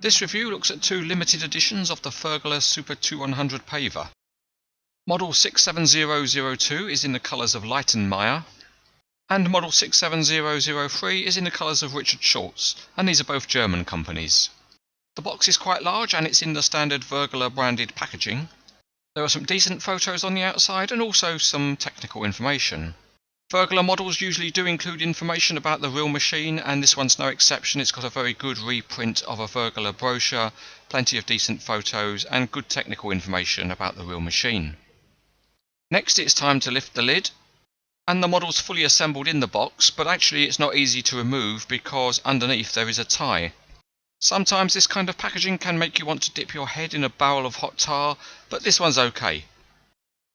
This review looks at two limited editions of the Vögele Super 2100 Paver. Model 67002 is in the colours of Leitenmaier, and Model 67003 is in the colours of Richard Schulz, and these are both German companies. The box is quite large and it's in the standard Vögele branded packaging. There are some decent photos on the outside and also some technical information. Vögele models usually do include information about the real machine, and this one's no exception. It's got a very good reprint of a Vögele brochure, plenty of decent photos and good technical information about the real machine. Next it's time to lift the lid, and the model's fully assembled in the box, but actually it's not easy to remove because underneath there is a tie. Sometimes this kind of packaging can make you want to dip your head in a barrel of hot tar, but this one's okay.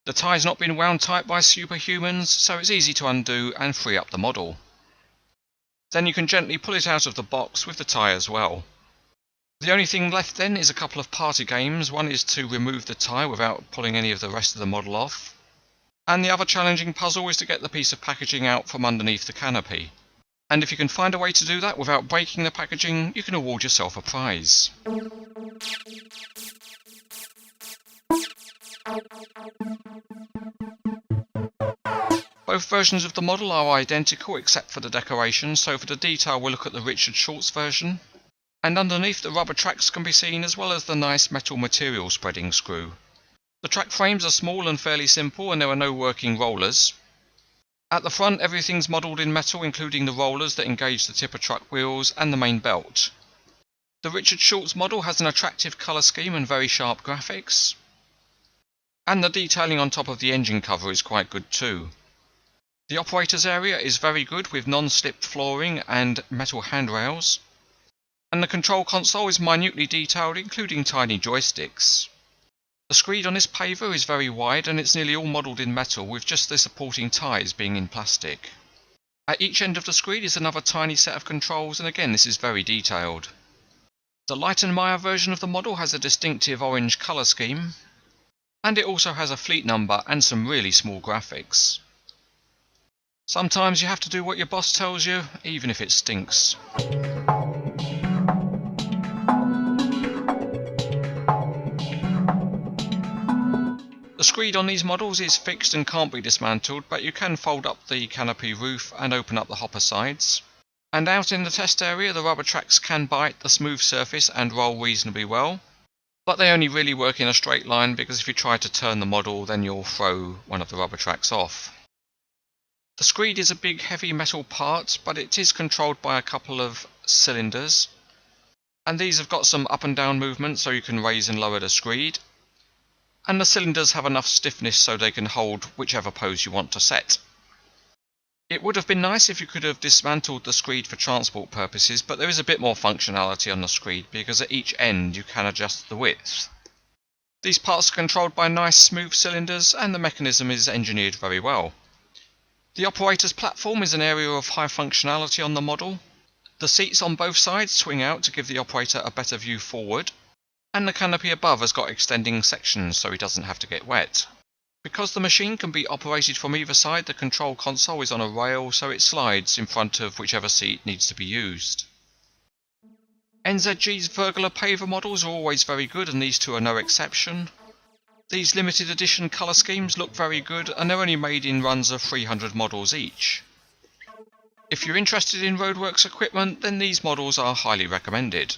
The tie's not been wound tight by superhumans, so it's easy to undo and free up the model. Then you can gently pull it out of the box with the tie as well. The only thing left then is a couple of party games. One is to remove the tie without pulling any of the rest of the model off, and the other challenging puzzle is to get the piece of packaging out from underneath the canopy. And if you can find a way to do that without breaking the packaging, you can award yourself a prize. Both versions of the model are identical except for the decoration, so for the detail we'll look at the Richard Schulz version. And underneath the rubber tracks can be seen, as well as the nice metal material spreading screw. The track frames are small and fairly simple, and there are no working rollers. At the front everything's modelled in metal, including the rollers that engage the tipper truck wheels and the main belt. The Richard Schulz model has an attractive colour scheme and very sharp graphics. And the detailing on top of the engine cover is quite good too. The operator's area is very good with non-slip flooring and metal handrails. And the control console is minutely detailed, including tiny joysticks. The screed on this Paver is very wide and it's nearly all modelled in metal, with just the supporting ties being in plastic. At each end of the screed is another tiny set of controls, and again this is very detailed. The Leitenmaier version of the model has a distinctive orange colour scheme, and it also has a fleet number and some really small graphics. Sometimes you have to do what your boss tells you, even if it stinks. The screed on these models is fixed and can't be dismantled, but you can fold up the canopy roof and open up the hopper sides. And out in the test area the rubber tracks can bite the smooth surface and roll reasonably well, but they only really work in a straight line, because if you try to turn the model then you'll throw one of the rubber tracks off. The screed is a big heavy metal part, but it is controlled by a couple of cylinders, and these have got some up and down movement so you can raise and lower the screed, and the cylinders have enough stiffness so they can hold whichever pose you want to set. It would have been nice if you could have dismantled the screed for transport purposes, but there is a bit more functionality on the screed because at each end you can adjust the width. These parts are controlled by nice smooth cylinders and the mechanism is engineered very well. The operator's platform is an area of high functionality on the model. The seats on both sides swing out to give the operator a better view forward, and the canopy above has got extending sections so he doesn't have to get wet. Because the machine can be operated from either side, the control console is on a rail so it slides in front of whichever seat needs to be used. NZG's Vögele Paver models are always very good, and these two are no exception. These limited edition colour schemes look very good, and they're only made in runs of 300 models each. If you're interested in roadworks equipment, then these models are highly recommended.